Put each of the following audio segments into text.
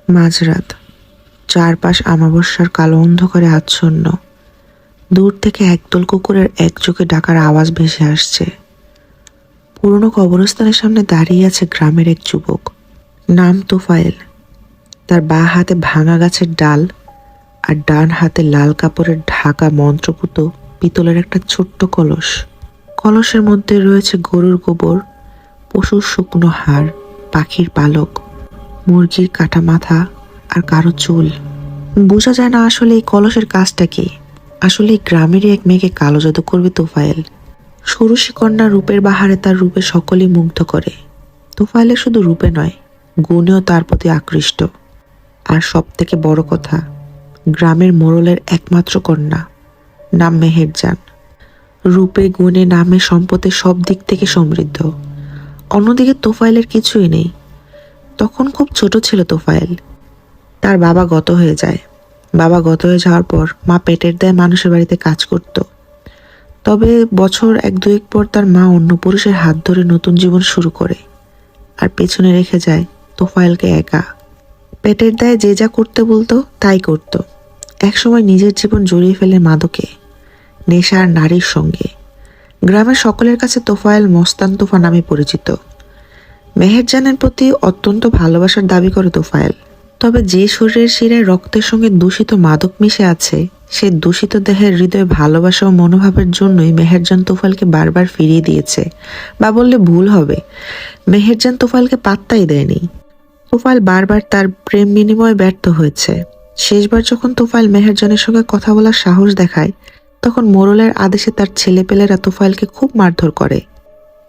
মাঝরাত, চারপাশ আমাবস্যার কালো অন্ধকারে আচ্ছন্ন। দূর থেকে একদল কুকুরের একযোগে ডাকার আওয়াজ ভেসে আসছে। পুরনো কবরস্থানের সামনে দাঁড়িয়ে আছে গ্রামের এক যুবক, নাম তোফায়েল। তার বাঁ হাতে ভাঙা গাছের ডাল আর ডান হাতে লাল কাপড়ের ঢাকা মন্ত্রপুত পিতলের একটা ছোট্ট কলস। কলসের মধ্যে রয়েছে গরুর গোবর, পশুর শুকনো হাড়, পাখির পালক, মুরগির কাটা মাথা আর কারো চুল। বোঝা যায় না আসলে এই কলসের কাজটা কি। আসলে এই গ্রামেরই এক মেয়েকে কালো জাদু করবে তোফায়েল। ষোড়শী কন্যা রূপের বাহারে তার রূপে সকলেই মুগ্ধ করে। তোফায়েলের শুধু রূপে নয়, গুণেও তার প্রতি আকৃষ্ট। আর সব থেকে বড় কথা, গ্রামের মোড়লের একমাত্র কন্যা, নাম মেহেরজান। রূপে গুণে নামে সম্পদে সব দিক থেকে সমৃদ্ধ। অন্যদিকে তোফায়েলের কিছুই নেই। তখন খুব ছোট ছিল তোফায়েল। তার বাবা গত হয়ে যায়। বাবা গত হয়ে যাওয়ার পর মা পেটের দায়ে মানুষের বাড়িতে কাজ করত। তবে বছর এক দুয়েক পর তার মা অন্য পুরুষের হাত ধরে নতুন জীবন শুরু করে, আর পেছনে রেখে যায় তোফায়েলকে একা। পেটের দায়ে যে যা করতে বলতো তাই করত। একসময় নিজের জীবন জড়িয়ে ফেলে মাদকে, নেশা আর নারীর সঙ্গে। গ্রামের সকলের কাছে তোফায়েল মস্তান তোফা নামে পরিচিত। মেহেরজানের প্রতি অত্যন্ত ভালোবাসার দাবি করে তোফায়েল। তবে যে শরীরের শিরায় রক্তের সঙ্গে দূষিত মাদক মিশে আছে, সে দূষিত দেহের হৃদয়ে ভালোবাসা ও মনোভাবের জন্যই মেহেরজান তোফায়েলকে বারবার ফিরিয়ে দিয়েছে, বা বললে ভুল হবে, মেহেরজান তোফায়েলকে পাত্তাই দেয়নি। তোফায়েল বারবার তার প্রেম বিনিময়ে ব্যর্থ হয়েছে। শেষবার যখন তোফায়েল মেহেরজানের সঙ্গে কথা বলার সাহস দেখায়, তখন মোড়লের আদেশে তার ছেলেপেলেরা তোফায়েলকে খুব মারধর করে।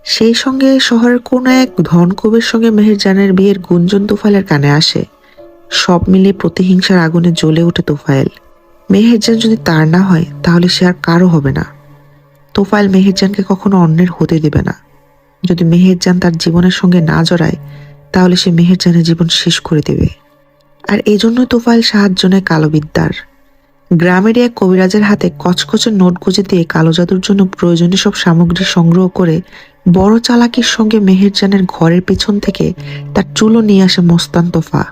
সেই সঙ্গে শহরের কোনো এক ধনকুবের সঙ্গে মেহেরজানের বিয়ের গুঞ্জন তোফায়েলের কানে আসে। সব মিলিয়ে প্রতিহিংসার আগুনে জ্বলে ওঠে তোফায়েল। মেহেরজান যদি তার না হয়, তাহলে সে আর কারো হবে না। তোফায়েল মেহেরজানকে কখনো অন্যের হতে দিবে না। যদি মেহেরজান তার জীবনের সঙ্গে না জড়ায়, তাহলে সে মেহেরজানের জীবন শেষ করে দেবে। আর এই জন্যই তোফায়েল সাহায্য নেয় কালো বিদ্যার। গ্রামেরই এক কবিরাজের হাতে কচকচে নোট গুঁজে দিয়ে কালো জাদুর জন্য প্রয়োজনীয় সব সামগ্রী সংগ্রহ করে বড় চালাকির সঙ্গে মেহেরজানের ঘরের পেছন থেকে তার চুলও নিয়ে আসে মস্তান তোফা।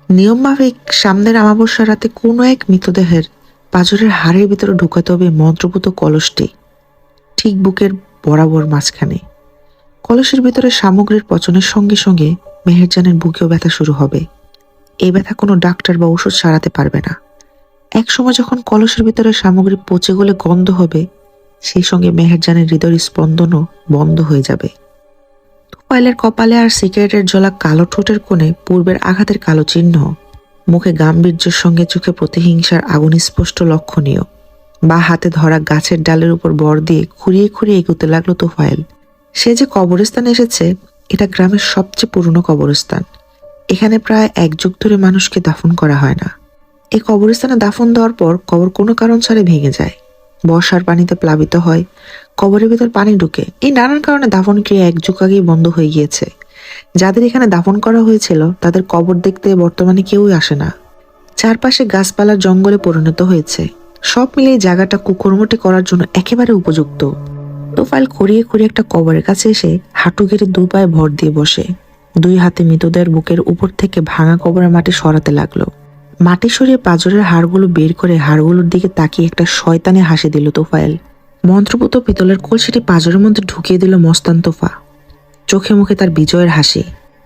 নিয়ম মাফিক সামনের আমাবস্যা রাতে কোনো এক মৃতদেহের পাঁজরের হাড়ের ভিতরে ঢুকাতে হবে মন্ত্রপুত কলসটি, ঠিক বুকের বরাবর মাঝখানে। কলসের ভিতরে সামগ্রীর পচনের সঙ্গে সঙ্গে মেহেরজানের বুকেও ব্যথা শুরু হবে। এই ব্যথা কোনো ডাক্তার বা ওষুধ সারাতে পারবে না। এক সময় যখন কলসের ভিতরে সামগ্রী পচে গলে গন্ধ হবে, সেই সঙ্গে মেহেরজানের হৃদয়ের স্পন্দনও বন্ধ হয়ে যাবে। তোফায়েলের কপালে আর সিগারেটের জ্বলা কালো ঠোঁটের কোণে পূর্বের আঘাতের কালো চিহ্ন। মুখে গাম্ভীর্যের সঙ্গে চোখে প্রতিহিংসার আগুন স্পষ্ট লক্ষণীয়। বা হাতে ধরা গাছের ডালের উপর বর দিয়ে খুঁড়িয়ে খুঁড়িয়ে এগোতে লাগলো তোফায়েল। সে যে কবরস্থানে এসেছে, এটা গ্রামের সবচেয়ে পুরনো কবরস্থান। এখানে প্রায় এক যুগ ধরে মানুষকে দাফন করা হয় না। এই কবরস্থানে দাফন দেওয়ার পর কবর কোনো কারণ ছাড়া ভেঙে যায়, বর্ষার পানিতে প্লাবিত হয়, কবরের ভিতর পানি ঢুকে। এই নানান কারণে দাফন ক্রিয়া এক যুগ আগেই বন্ধ হয়ে গিয়েছে। যাদের এখানে দাফন করা হয়েছিল, তাদের কবর দেখতে বর্তমানে কেউই আসে না। চারপাশে গাছপালার জঙ্গলে পরিণত হয়েছে। সব মিলিয়ে জায়গাটা কুকর্মটি করার জন্য একেবারে উপযুক্ত। তোফায়েল খুঁড়িয়ে খুঁড়িয়ে একটা কবরের কাছে এসে হাঁটু গেড়ে দু পায়ে ভর দিয়ে বসে, দুই হাতে মৃতদেহের বুকের উপর থেকে ভাঙা কবরের মাটি সরাতে লাগলো। মাটি সরিয়ে পাঁজরের হাড়গুলো বের করে হাড়গুলোর দিকে তাকিয়ে একটা শয়তানে হাসি দিল তোফায়েল। মন্ত্রপুত পিতলের কলসিটি পাঁজরের মধ্যে ঢুকিয়ে দিল মস্তান তোফা। চোখে মুখে তার বিজয়ের হাসি।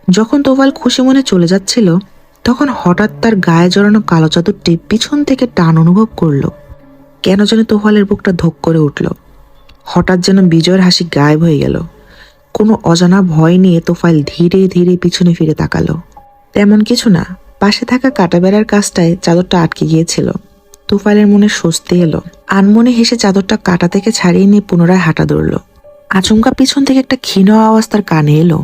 যখন তোফায়েল খুশি মনে চলে যাচ্ছিল, তখন হঠাৎ তার গায়ে জড়ানো কালো চাদরটি পিছন থেকে টান অনুভব করলো। কেন যেন তোফায়েলের বুকটা ধক করে উঠল। হঠাৎ যেন বিজয়ের হাসি গায়েব হয়ে গেল। কোনো অজানা ভয় নিয়ে তোফায়েল ধীরে ধীরে পিছনে ফিরে তাকালো। তেমন কিছু না, পাশে থাকা কাটা বেড়ার কাজটায় চাদরটা আটকে গিয়েছিল। তোফায়েলের মনে স্বস্তি এলো। আনমনে হেসে চাদরটা কাটা থেকে ছাড়িয়ে নিয়ে পুনরায় হাঁটা ধরল। আচমকা পিছন থেকে একটা ক্ষীণ আওয়াজ তার কানে এলো।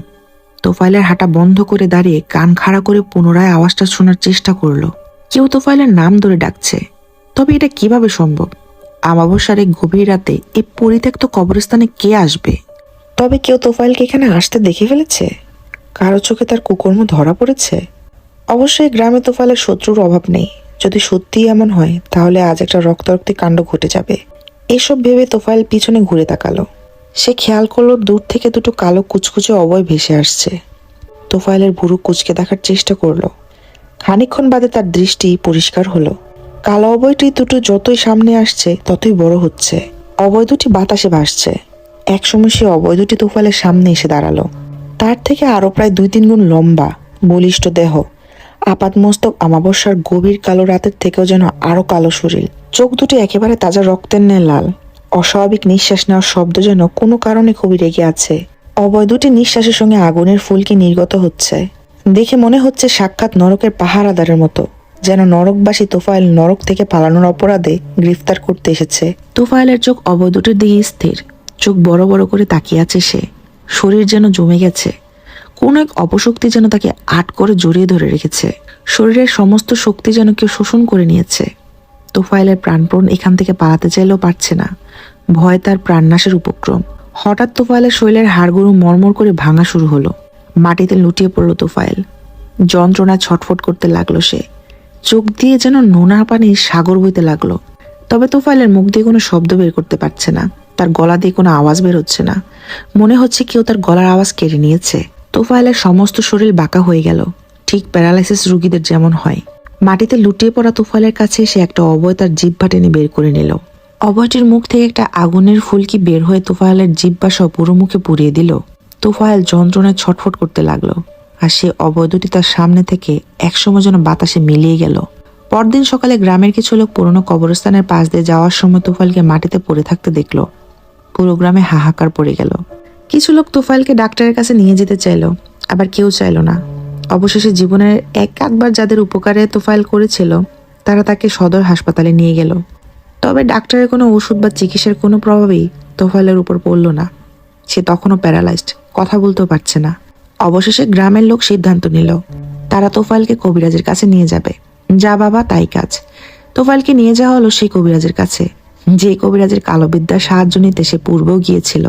তোফায়েলের হাঁটা বন্ধ করে দাঁড়িয়ে কান খাড়া করে পুনরায় আওয়াজটা শোনার চেষ্টা করলো। কেউ তোফায়েলের নাম ধরে ডাকছে। তবে এটা কিভাবে সম্ভব? আমাবস্যার এই গভীর রাতে এই পরিত্যক্ত কবরস্থানে কে আসবে? তবে কেউ তোফায়েলকে এখানে আসতে দেখে ফেলেছে? কারো চোখে তার কুকর্ম ধরা পড়েছে? অবশ্যই গ্রামে তোফায়েলের শত্রুর অভাব নেই। যদি সত্যিই এমন হয়, তাহলে আজ একটা রক্তারক্তি কাণ্ড ঘটে যাবে। এসব ভেবে তোফায়েল পিছনে ঘুরে তাকালো। সে খেয়াল করলো দূর থেকে দুটো কালো কুচকুচে অবয় ভেসে আসছে। তোফায়েলের ভুরু কুচকে দেখার চেষ্টা করলো। খানিকক্ষণ বাদে তার দৃষ্টি পরিষ্কার হলো। কালো অবয়টি দুটো যতই সামনে আসছে ততই বড় হচ্ছে। অবয় দুটি বাতাসে ভাসছে। একসময় সে অবয় দুটি তোফাইলের সামনে এসে দাঁড়ালো। তার থেকে আরো প্রায় 2-3 গুণ লম্বা, বলিষ্ঠ দেহ, আপাতমস্তক আমাবস্যার গভীর কালো রাতের থেকেও যেন আরো কালো শরীর। চোখ দুটি একেবারে তাজা রক্তের ন্যায় লাল। অস্বাভাবিক নিঃশ্বাস নেওয়ার শব্দ যেন কোনো কারণে খুবই রেগে আছে। অবয় দুটি নিঃশ্বাসের সঙ্গে আগুনের ফুলকি নির্গত হচ্ছে। দেখে মনে হচ্ছে সাক্ষাৎ নরকের পাহারাদারের মতো, যেন নরকবাসী তোফায়েল নরক থেকে পালানোর অপরাধে গ্রেফতার করতে এসেছে। তোফায়েলের চোখ অবয় দুটির দিকে স্থির। চোখ বড় বড় করে তাকিয়ে আছে সে। শরীর যেন জমে গেছে। কোন এক অপশক্তি যেন তাকে আট করে জড়িয়ে ধরে রেখেছে। শরীরের সমস্ত শক্তি যেন কেউ শোষণ করে নিয়েছে। তোফায়েলের প্রাণপণ এখান থেকে পালাতে চাইলেও পারছে না। ভয় তার প্রাণনাশের উপক্রম। হঠাৎ তোফায়েলের শরীরের হাড়গুলো মরমর করে ভাঙা শুরু হলো। মাটিতে লুটিয়ে পড়ল তোফায়েল। যন্ত্রণায় ছটফট করতে লাগলো সে। চোখ দিয়ে যেন নোনা পানির সাগর বইতে লাগলো। তবে তোফায়েলের মুখ দিয়ে কোনো শব্দ বের করতে পারছে না। তার গলা দিয়ে কোনো আওয়াজ বের হচ্ছে না। মনে হচ্ছে কেউ তার গলার আওয়াজ কেড়ে নিয়েছে। তোফায়েলের সমস্ত শরীর বাঁকা হয়ে গেল, ঠিক প্যারালাইসিস রোগীদের যেমন হয়। মাটিতে লুটিয়ে পড়া তোফায়েলের কাছে এসে একটা অবয় তার জিহ্বা টেনে বের করে নিল। অবয়টির মুখ থেকে একটা আগুনের ফুলকি বের হয়ে তোফায়েলের জিহ্বা সহ পুরো মুখে পুড়িয়ে দিল। তোফায়েল যন্ত্রণায় ছটফট করতে লাগলো। আর সে অবয় দুটি তার সামনে থেকে একসময় যেন বাতাসে মিলিয়ে গেল। পরদিন সকালে গ্রামের কিছু লোক পুরনো কবরস্থানের পাশ দিয়ে যাওয়ার সময় তোফায়েলকে মাটিতে পড়ে থাকতে দেখলো। পুরো গ্রামে হাহাকার পড়ে গেল। কিছু লোক তোফায়েলকে ডাক্তারের কাছে নিয়ে যেতে চাইলো, আবার কেউ চাইলো না। অবশেষে জীবনের একবার যাদের উপকারে তোফায়েল করেছিল তারা তাকে সদর হাসপাতালে নিয়ে গেল। তবে ডাক্তারের কোনো ওষুধ বা চিকিৎসার কোনো প্রভাবই তোফায়েলের উপর পড়ল না। সে তখনও প্যারালাইজড, কথা বলতেও পারছে না। অবশেষে গ্রামের লোক সিদ্ধান্ত নিল তারা তোফায়েলকে কবিরাজের কাছে নিয়ে যাবে। যা বাবা তাই কাজ। তোফায়েলকে নিয়ে যাওয়া হলো সেই কবিরাজের কাছে, যে কবিরাজের কালো বিদ্যার সাহায্য নিতে সে পূর্বেও গিয়েছিল।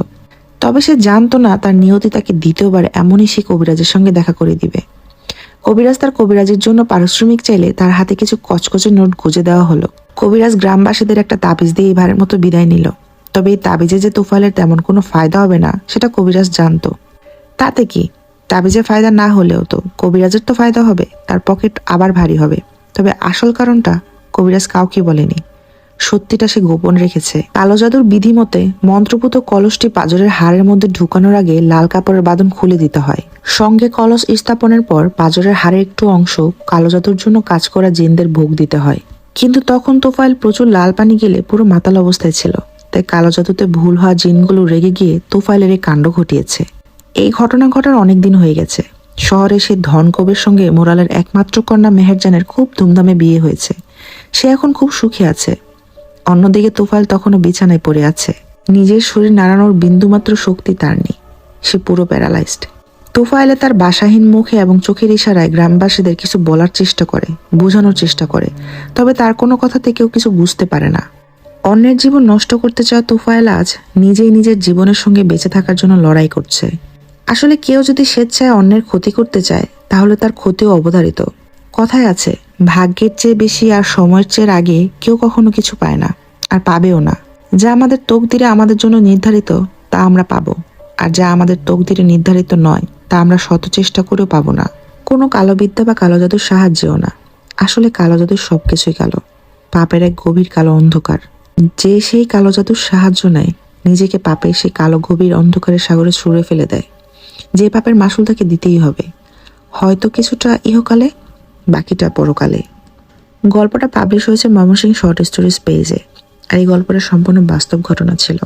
তবে সে জানতো না তার নিয়তি তাকে দ্বিতীয়বার এমনই সে কবিরাজের সঙ্গে দেখা করে দিবে। কবিরাজ তার কবিরাজের জন্য পারিশ্রমিক চাইলে তার হাতে কিছু কচকচে নোট গুঁজে দেওয়া হলো। কবিরাজ গ্রামবাসীদের একটা তাবিজ দিয়ে এবারের মতো বিদায় নিল। তবে এই তাবিজে যে তোফায়েলের তেমন কোনো ফায়দা হবে না সেটা কবিরাজ জানতো। তাতে কি, তাবিজে ফায়দা না হলেও তো কবিরাজের তো ফায়দা হবে, তার পকেট আবার ভারী হবে। তবে আসল কারণটা কবিরাজ কাউকে বলেনি। সত্যিটা সে গোপন রেখেছে। কালো জাদুর বিধি মতে মন্ত্রপুত কলসটি পাঁজরের হাড়ের মধ্যে ঢুকানোর আগে লাল কাপড়ের বাঁধন খুলে দিতে হয়। সঙ্গে কলস স্থাপনের পর পাঁজরের হাড়ের একটু অংশ কালো জাদুর জন্য কাজ করা জিনদের ভোগ দিতে হয়। কিন্তু তখন তোফায়েল প্রচুর লাল পানি গেলে পুরো মাতাল অবস্থায় ছিল। তাই কালো জাদুতে ভুল হওয়া জিনগুলো রেগে গিয়ে তোফায়েলের এই কাণ্ড ঘটিয়েছে। এই ঘটনা ঘটার অনেক দিন হয়ে গেছে। শহরে সে ধনকবের সঙ্গে মোরালের একমাত্র কন্যা মেহেরজানের খুব ধুমধামে বিয়ে হয়েছে। সে এখন খুব সুখে আছে। অন্যদিকে তোফায়েল তখনও বিছানায় পড়ে আছে। নিজের শরীর নাড়ানোর বিন্দুমাত্র শক্তি তার নেই। সে পুরো প্যারালাইজড। তোফায়েলে তার বাসাহীন মুখে এবং চোখের ইশারায় গ্রামবাসীদের কিছু বলার চেষ্টা করে, বোঝানোর চেষ্টা করে। তবে তার কোনো কথাতে কেউ কিছু বুঝতে পারে না। অন্যের জীবন নষ্ট করতে চাওয়া তোফায়েল আজ নিজেই নিজের জীবনের সঙ্গে বেঁচে থাকার জন্য লড়াই করছে। আসলে কেউ যদি স্বেচ্ছায় অন্যের ক্ষতি করতে চায় তাহলে তার ক্ষতিও অবধারিত। কথায় আছে, ভাগ্যের চেয়ে বেশি আর সময়ের চেয়ে আগে কেউ কখনো কিছু পায় না, আর পাবেও না। যা আমাদের তকদিরে আমাদের জন্য নির্ধারিত তা আমরা পাবো, আর যা আমাদের তকদিরে নির্ধারিত নয় তা আমরা শত চেষ্টা করেও পাবো না। কোনো কালো বিদ্যা বা কালো জাদুর সাহায্যেও না। আসলে কালো জাদুর সবকিছুই কালো, পাপের এক গভীর কালো অন্ধকার। যে সেই কালো জাদুর সাহায্য নেয় নিজেকে পাপের সেই কালো গভীর অন্ধকারের সাগরে ছুঁড়ে ফেলে দেয়। যে পাপের মাসুল তাকে দিতেই হবে, হয়তো কিছুটা ইহকালে, বাকিটা পরকালে। গল্পটা পাবলিশ হয়েছে ময়মনসিংহ শর্ট স্টোরিজ পেজে। আর এই গল্পটা সম্পূর্ণ বাস্তব ঘটনা ছিল।